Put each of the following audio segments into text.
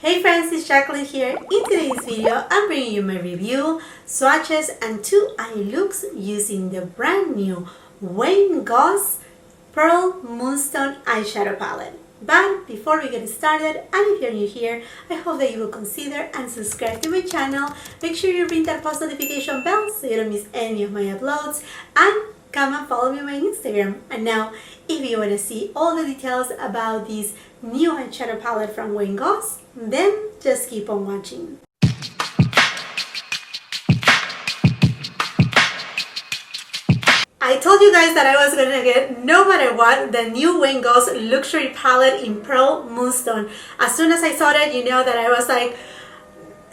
Hey friends, it's Jackeline here. In today's video, I'm bringing you my review, swatches, and 2 eye looks using the brand new Goss Pearl Moonstone eyeshadow palette. But before we get started, and if you're new here, I hope that you will consider and subscribe to my channel. Make sure you ring that post notification bell so you don't miss any of my uploads, and come and follow me on my Instagram. And now, if you want to see all the details about this new eyeshadow palette from Goss, then just keep on watching. I told you guys that I was going to get, no matter what, the new Goss luxury palette in Pearl Moonstone. As soon as I saw that, you know that I was like,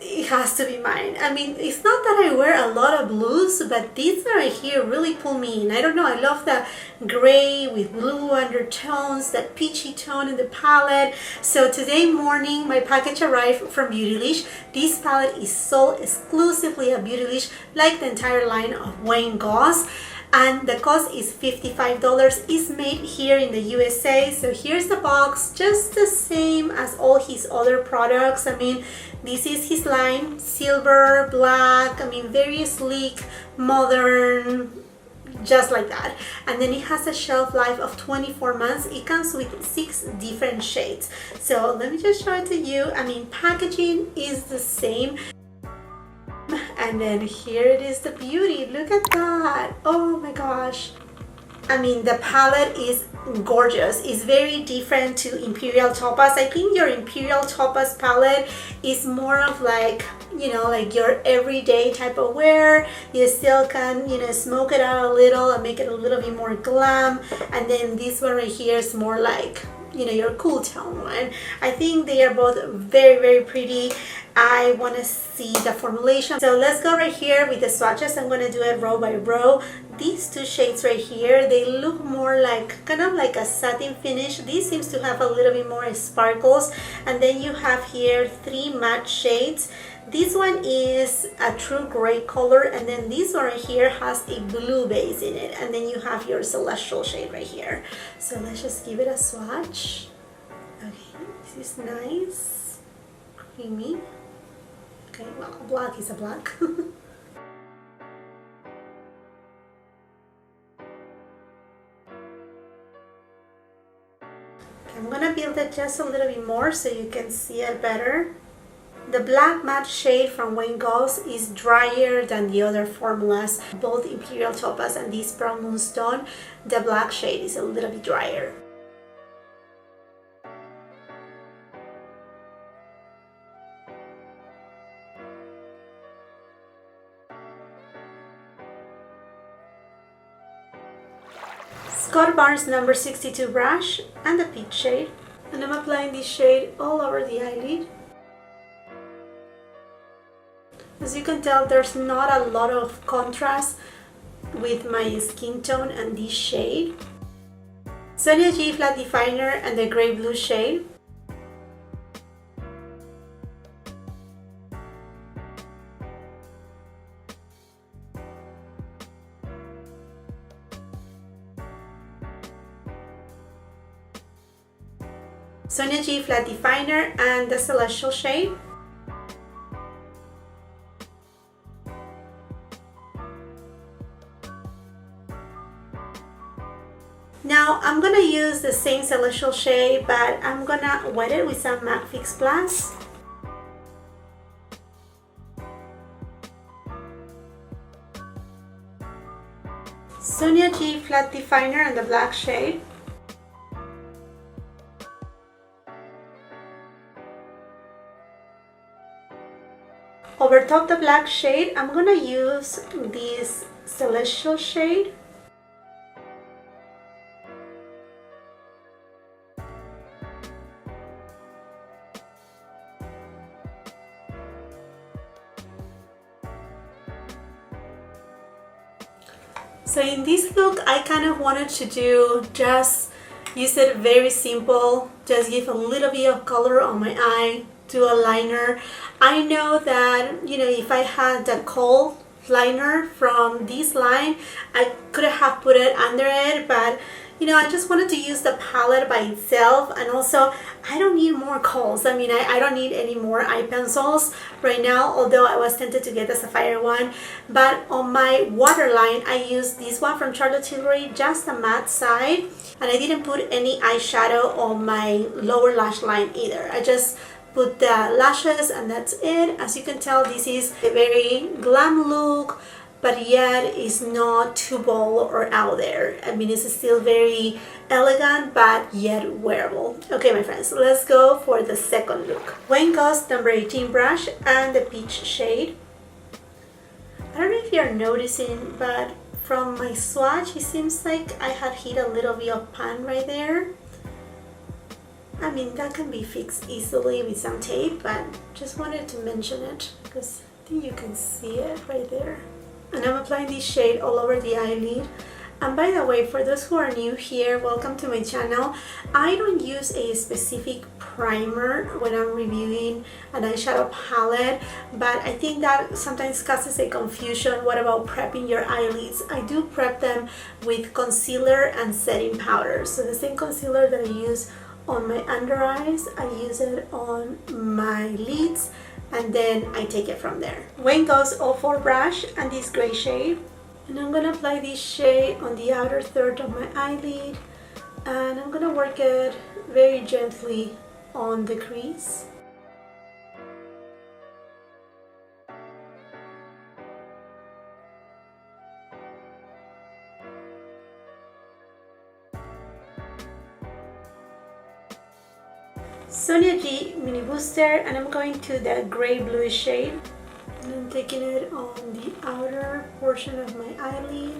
it has to be mine. I mean, it's not that I wear a lot of blues, but these right here really pull me in. I don't know, I love the gray with blue undertones, that peachy tone in the palette. So today morning, my package arrived from Beautylish. This palette is sold exclusively at Beautylish, like the entire line of Goss. And the cost is $55. It's made here in the USA. So here's the box, just the same as all his other products. I mean, this is his line, silver, black, I mean, very sleek, modern, just like that. And then it has a shelf life of 24 months. It comes with 6 different shades. So let me just show it to you. I mean, packaging is the same. And then here it is, the beauty. Look at that. Oh my gosh. I mean, the palette is gorgeous. It's very different to Imperial Topaz. I think your Imperial Topaz palette is more of like, you know, like your everyday type of wear. You still can, you know, smoke it out a little and make it a little bit more glam. And then this one right here is more like, you know, your cool tone one. I think they are both very, very pretty. I want to see the formulation. So let's go right here with the swatches. I'm going to do it row by row. These 2 shades right here, they look more like kind of like a satin finish. This seems to have a little bit more sparkles. And then you have here 3 matte shades. This one is a true gray color, and then this one right here has a blue base in it, and then you have your celestial shade right here. So let's just give it a swatch. Okay, this is nice, creamy. Okay, well, black is a black. I'm gonna build it just a little bit more so you can see it better. The black matte shade from Goss is drier than the other formulas, both Imperial Topaz and this Pearl Moonstone. The black shade is a little bit drier. Scott Barnes number 62 brush and the peach shade, and I'm applying this shade all over the eyelid. As you can tell, there's not a lot of contrast with my skin tone and this shade. Sonia G flat definer and the gray blue shade. Sonia G flat definer and the celestial shade. Now I'm gonna use the same celestial shade, but I'm gonna wet it with some MAC Fix Plus. Sonia G flat definer and the black shade. Over top the black shade, I'm gonna use this celestial shade. So in this look, I kind of wanted to do just use it very simple, just give a little bit of color on my eye, do a liner. I know that, you know, if I had the kohl liner from this line, I could have put it under it, but You know, I just wanted to use the palette by itself, and also I don't need more kohl's. I mean, I don't need any more eye pencils right now, although I was tempted to get the sapphire one. But on my waterline, I used this one from Charlotte Tilbury, just the matte side, and I didn't put any eyeshadow on my lower lash line either. I just put the lashes and that's it. As you can tell, this is a very glam look, but yet it's not too bold or out there. I mean, it's still very elegant, but yet wearable. Okay, my friends, let's go for the second look. Wayne Goss number 18 brush and the peach shade. I don't know if you're noticing, but from my swatch, it seems like I had hit a little bit of pan right there. I mean, that can be fixed easily with some tape, but just wanted to mention it because I think you can see it right there. And I'm applying this shade all over the eyelid. And by the way, for those who are new here, welcome to my channel. I don't use a specific primer when I'm reviewing an eyeshadow palette, but I think that sometimes causes a confusion. What about prepping your eyelids? I do prep them with concealer and setting powder. So the same concealer that I use on my under eyes, I use it on my lids, and then I take it from there. Wayne Goss 04 brush and this gray shade, and I'm gonna apply this shade on the outer third of my eyelid, and I'm gonna work it very gently on the crease. Sonia G Mini Booster, and I'm going to the gray blue shade, and I'm taking it on the outer portion of my eyelid.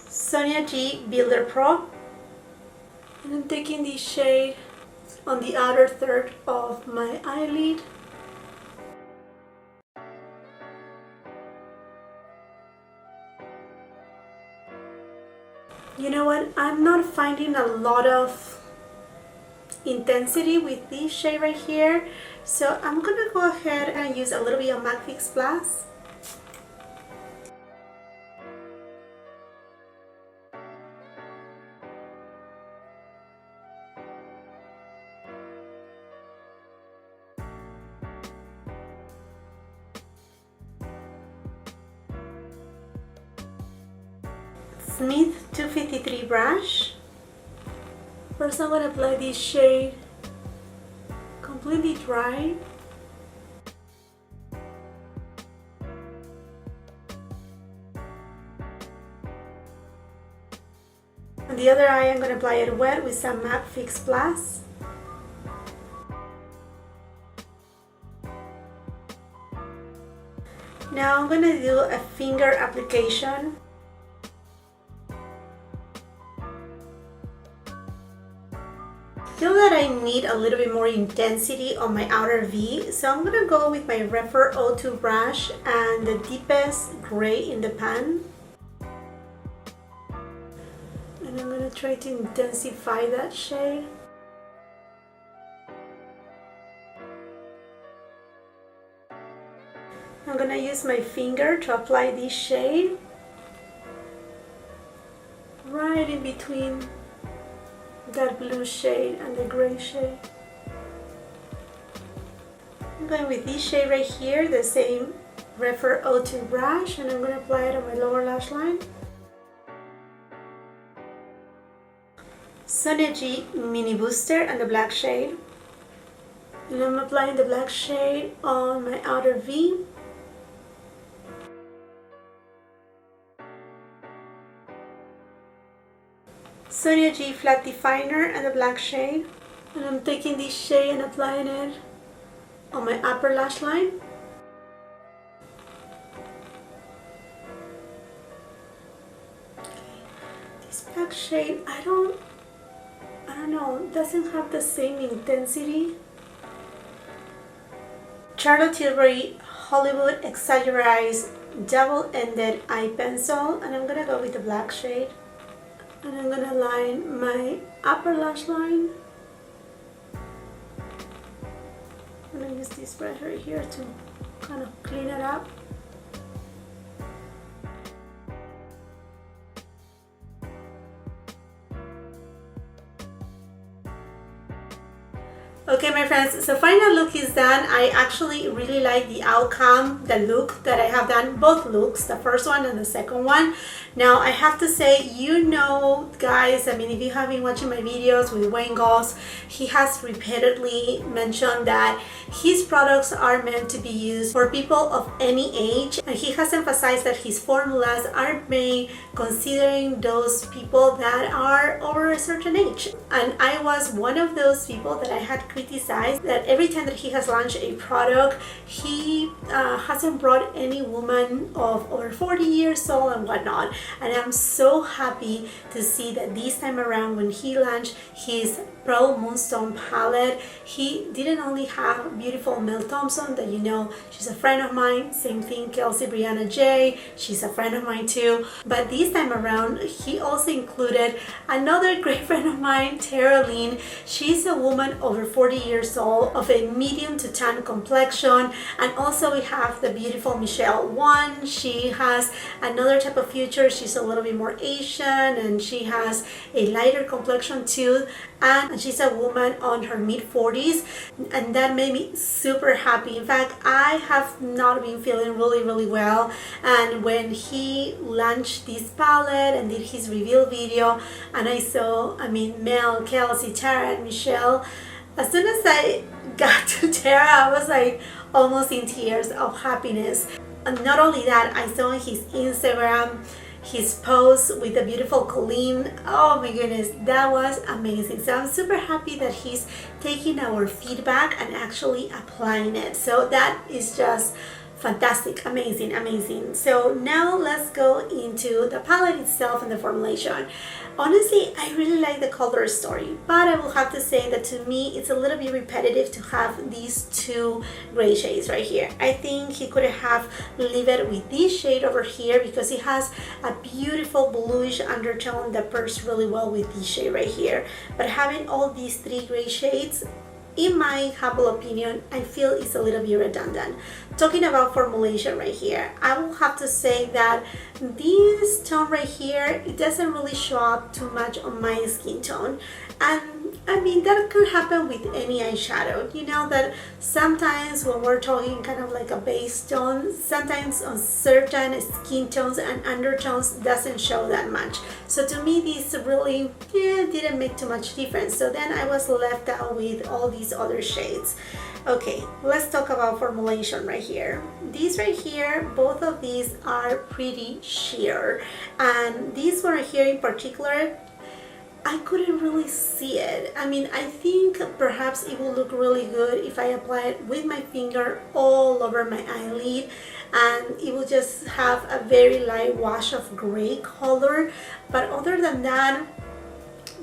Sonia G Builder Pro, and I'm taking this shade on the outer third of my eyelid. You know what? I'm not finding a lot of intensity with this shade right here, so I'm gonna go ahead and use a little bit of MAC Fix Plus. Smith 253 brush. First I'm going to apply this shade completely dry. On the other eye I'm going to apply it wet with some MAC Fix Plus. Now I'm going to do a finger application. I feel that I need a little bit more intensity on my outer V, so I'm gonna go with my Refer 02 brush and the deepest gray in the pan, and I'm gonna try to intensify that shade. I'm gonna use my finger to apply this shade right in between that blue shade and the gray shade. I'm going with this shade right here, the same Refer 02 brush, and I'm going to apply it on my lower lash line. Sonia G Mini Booster and the black shade, and I'm applying the black shade on my outer V. Sonia G Flat Definer and the black shade, and I'm taking this shade and applying it on my upper lash line. This black shade, I don't know, it doesn't have the same intensity. Charlotte Tilbury Hollywood Exagger-eyes double-ended eye pencil, and I'm gonna go with the black shade. And I'm gonna line my upper lash line. I'm gonna use this brush right here to kind of clean it up. Okay, my friends, so final look is done. I actually really like the outcome, the look that I have done, both looks, the first one and the second one. Now, I have to say, you know, guys, I mean, if you have been watching my videos with Wayne Goss, he has repeatedly mentioned that his products are meant to be used for people of any age, and he has emphasized that his formulas are made considering those people that are over a certain age. And I was one of those people that I had criticized that every time that he has launched a product, he hasn't brought any woman of over 40 years old and whatnot. And I'm so happy to see that this time around, when he launched his Pearl Moonstone palette, he didn't only have beautiful Mel Thompson, that you know, she's a friend of mine, same thing Kelsey Brianna J, she's a friend of mine too, but this time around he also included another great friend of mine, Jackeline. She's a woman over 40 years old of a medium to tan complexion. And also we have the beautiful Michelle One. She has another type of feature, she's a little bit more Asian and she has a lighter complexion too, and she's a woman on her mid-40s, and that made me super happy. In fact, I have not been feeling really well, and when he launched this palette and did his reveal video and I saw, I mean, Mel, Kelsey, Tara and Michelle, as soon as I got to Tara, I was like almost in tears of happiness. And not only that, I saw on his Instagram his post with the beautiful Colleen. Oh my goodness, that was amazing. So I'm super happy that he's taking our feedback and actually applying it. So that is just fantastic, amazing. So now let's go into the palette itself and the formulation. Honestly, I really like the color story, but I will have to say that to me it's a little bit repetitive to have these two gray shades right here. I think he could have leave it with this shade over here because it has a beautiful bluish undertone that pairs really well with this shade right here. But having all these three gray shades, in my humble opinion, I feel it's a little bit redundant. Talking about formulation right here, I will have to say that this tone right here, it doesn't really show up too much on my skin tone. And I mean, that could happen with any eyeshadow. You know that sometimes when we're talking kind of like a base tone, sometimes on certain skin tones and undertones doesn't show that much. So to me, this really didn't make too much difference. So then I was left out with all these other shades. Okay, let's talk about formulation right here. These right here, both of these are pretty sheer. And this one right here in particular, I couldn't really see it. I mean, I think perhaps it will look really good if I apply it with my finger all over my eyelid, and it will just have a very light wash of gray color. But other than that,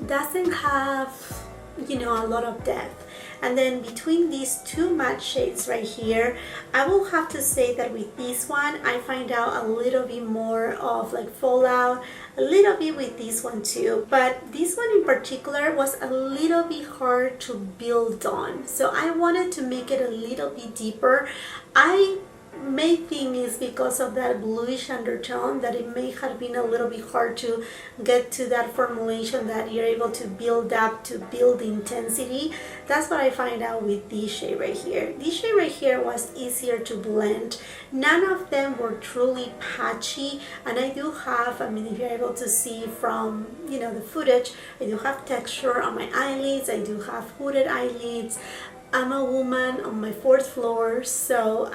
doesn't have, you know, a lot of depth. And then between these two matte shades right here, I will have to say that with this one, I find out a little bit more of like fallout, a little bit with this one too. But this one in particular was a little bit hard to build on. So I wanted to make it a little bit deeper. I may think is because of that bluish undertone that it may have been a little bit hard to get to that formulation that you're able to build up to build intensity. That's what I find out with this shade right here. This shade right here was easier to blend. None of them were truly patchy, and I do have, I mean, if you're able to see from, you know, the footage, I do have texture on my eyelids. I do have hooded eyelids. I'm a woman on my 4th floor, so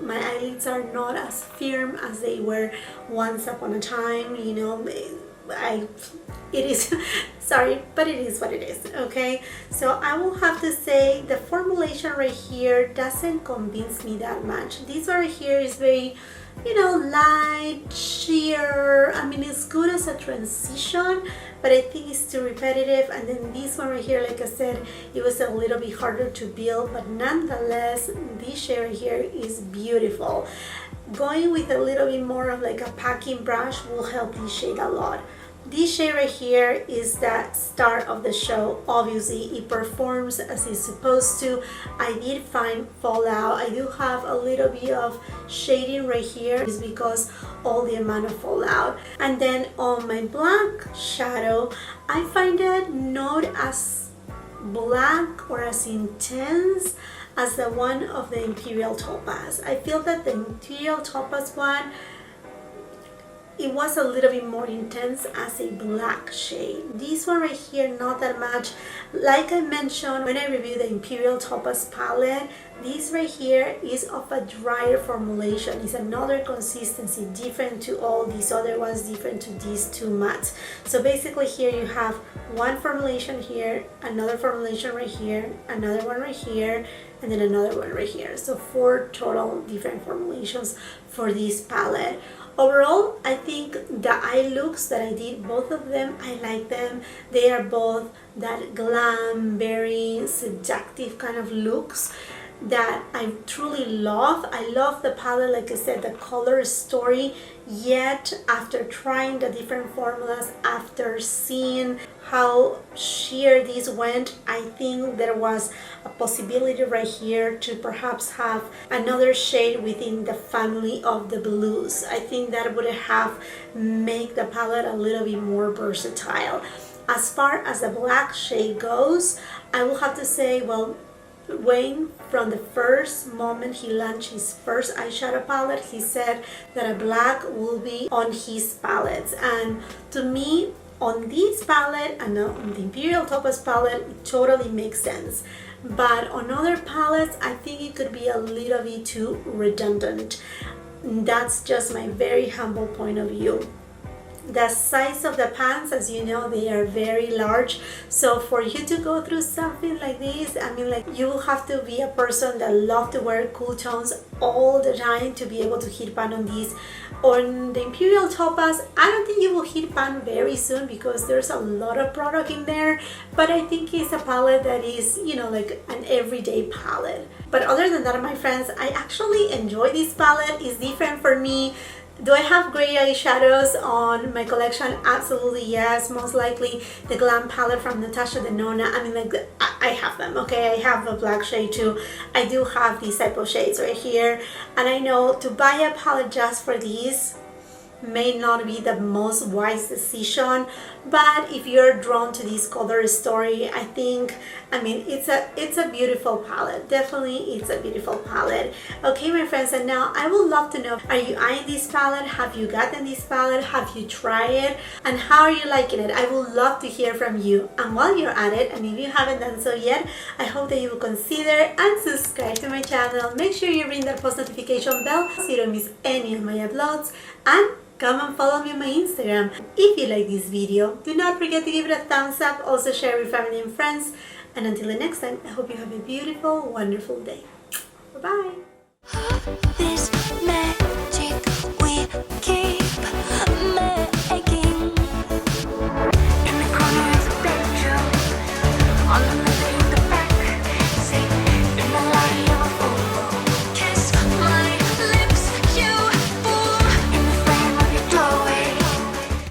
my eyelids are not as firm as they were once upon a time. You know, it is sorry, but it is what it is. Okay, so I will have to say the formulation right here doesn't convince me that much. This one right here is very, you know, light, sheer. I mean, it's good as a transition, but I think it's too repetitive. And then this one right here, like I said, it was a little bit harder to build, but nonetheless, this shade right here is beautiful. Going with a little bit more of like a packing brush will help this shade a lot. This shade right here is the star of the show. Obviously, it performs as it's supposed to. I did find fallout. I do have a little bit of shading right here. It's because all the amount of fallout. And then on my black shadow, I find it not as black or as intense as the one of the Imperial Topaz. I feel that the Imperial Topaz one, it was a little bit more intense as a black shade. This one right here, not that much. Like I mentioned when I reviewed the Imperial Topaz palette, this right here is of a drier formulation. It's another consistency, different to all these other ones, different to these two mattes. So basically here you have one formulation here, another formulation right here, another one right here, and then another one right here. So 4 total different formulations for this palette. Overall, I think the eye looks that I did, both of them, I like them. They are both that glam, very seductive kind of looks that I truly love. I love the palette, like I said, the color story, yet after trying the different formulas, after seeing how sheer this went, I think there was a possibility right here to perhaps have another shade within the family of the blues. I think that would have made the palette a little bit more versatile. As far as the black shade goes, I will have to say, well, Wayne, from the first moment he launched his first eyeshadow palette, he said that a black will be on his palettes, and to me, on this palette and on the Imperial Topaz palette, it totally makes sense. But on other palettes, I think it could be a little bit too redundant. That's just my very humble point of view. The size of the pants, as you know, they are very large, so for you to go through something like this, I mean, like, you will have to be a person that loves to wear cool tones all the time to be able to hit pan on these. On the Imperial Topaz, I don't think you will hit pan very soon because there's a lot of product in there, but I think it's a palette that is, you know, like an everyday palette. But other than that, my friends, I actually enjoy this palette. It's different for me. Do I have gray eyeshadows on my collection? Absolutely yes. Most likely the Glam palette from Natasha Denona. I mean, like, I have them, okay? I have a black shade too. I do have these type of shades right here. And I know to buy a palette just for these may not be the most wise decision, but if you're drawn to this color story, I think, I mean, it's a beautiful palette. Definitely, it's a beautiful palette. Okay, my friends, and now I would love to know, are you eyeing this palette? Have you gotten this palette? Have you tried it? And how are you liking it? I would love to hear from you. And while you're at it, and if you haven't done so yet, I hope that you will consider and subscribe to my channel. Make sure you ring that post notification bell so you don't miss any of my uploads, and come and follow me on my Instagram. If you like this video, do not forget to give it a thumbs up, also share with family and friends, and until the next time, I hope you have a beautiful, wonderful day. Bye-bye.